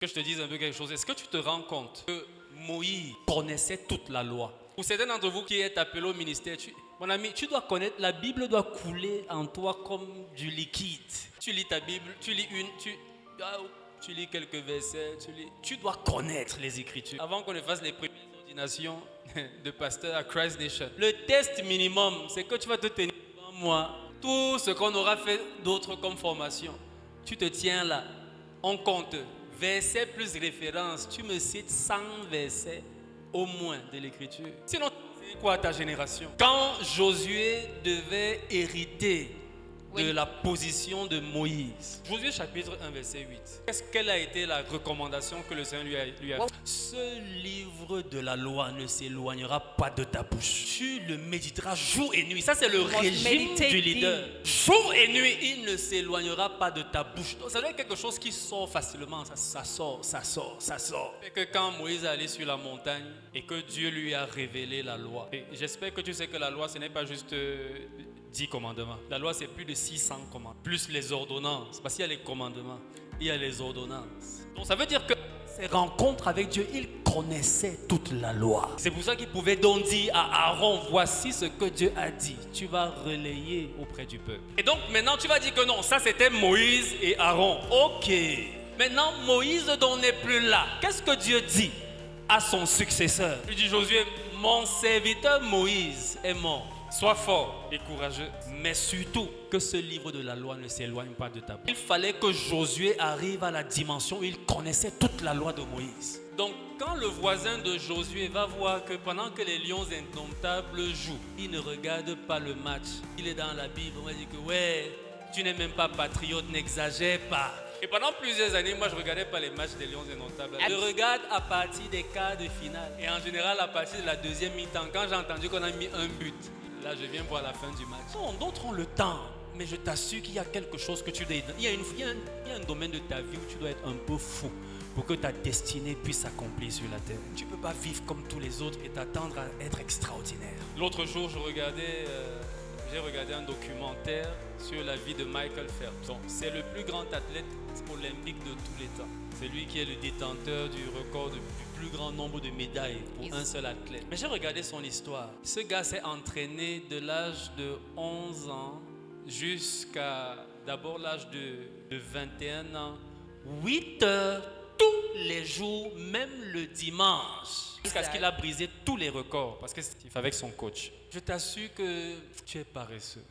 Que je te dise un peu quelque chose. Est-ce que tu te rends compte que Moïse connaissait toute la loi? Pour certains d'entre vous qui êtes appelés au ministère, mon ami, tu dois connaître, la Bible doit couler en toi comme du liquide. Tu lis ta Bible, tu lis tu lis quelques versets, tu dois connaître les Écritures. Avant qu'on ne fasse les premières ordinations de pasteur à Christ Nation, le test minimum, c'est que tu vas te tenir devant moi. Tout ce qu'on aura fait d'autre comme formation, tu te tiens là, on compte. Verset plus référence, tu me cites 100 versets au moins de l'écriture. Sinon, c'est quoi ta génération? Quand Josué devait hériter de la position de Moïse, Josué chapitre 1 verset 8, quelle a été la recommandation que le Seigneur lui a faite? Ce livre de la loi ne s'éloignera pas de ta bouche. Tu le méditeras jour et nuit. Ça c'est le régime du leader. Jour et nuit, il ne s'éloignera pas de ta bouche. Donc, ça doit être quelque chose qui sort facilement. Ça sort. Et que quand Moïse est allé sur la montagne et que Dieu lui a révélé la loi. Et j'espère que tu sais que la loi, ce n'est pas juste 10 commandements. La loi, c'est plus de 600 commandements. Plus les ordonnances. Parce qu'il y a les commandements, il y a les ordonnances. Donc ça veut dire que ces rencontres avec Dieu, il connaissait toute la loi. C'est pour ça qu'il pouvait donc dire à Aaron, voici ce que Dieu a dit. Tu vas relayer auprès du peuple. Et donc maintenant tu vas dire que non, ça c'était Moïse et Aaron. Ok. Maintenant Moïse donc n'est plus là. Qu'est-ce que Dieu dit à son successeur? Il dit Josué, mon serviteur Moïse est mort. Sois fort et courageux, mais surtout que ce livre de la loi ne s'éloigne pas de ta bouche. Il fallait que Josué arrive à la dimension où il connaissait toute la loi de Moïse. Donc quand le voisin de Josué va voir que pendant que les lions indomptables jouent, il ne regarde pas le match, il est dans la Bible, on va dire que ouais, tu n'es même pas patriote, n'exagère pas. Et pendant plusieurs années, moi je ne regardais pas les matchs des lions indomptables. Je regarde à partir des quarts de finale. Et en général à partir de la deuxième mi-temps, quand j'ai entendu qu'on a mis un but, là, je viens voir la fin du match. Non, d'autres ont le temps, mais je t'assure qu'il y a quelque chose que tu dois... Il y a un domaine de ta vie où tu dois être un peu fou pour que ta destinée puisse s'accomplir sur la terre. Tu ne peux pas vivre comme tous les autres et t'attendre à être extraordinaire. L'autre jour, j'ai regardé un documentaire sur la vie de Michael Phelps. C'est le plus grand athlète olympique de tous les temps. C'est lui qui est le détenteur du record du plus grand nombre de médailles pour un seul athlète. Mais j'ai regardé son histoire. Ce gars s'est entraîné de l'âge de 11 ans jusqu'à d'abord l'âge de 21 ans. 8 heures tous les jours, même le dimanche. Jusqu'à ce qu'il a brisé tous les records parce que c'est avec son coach. Je t'assure que tu es paresseux.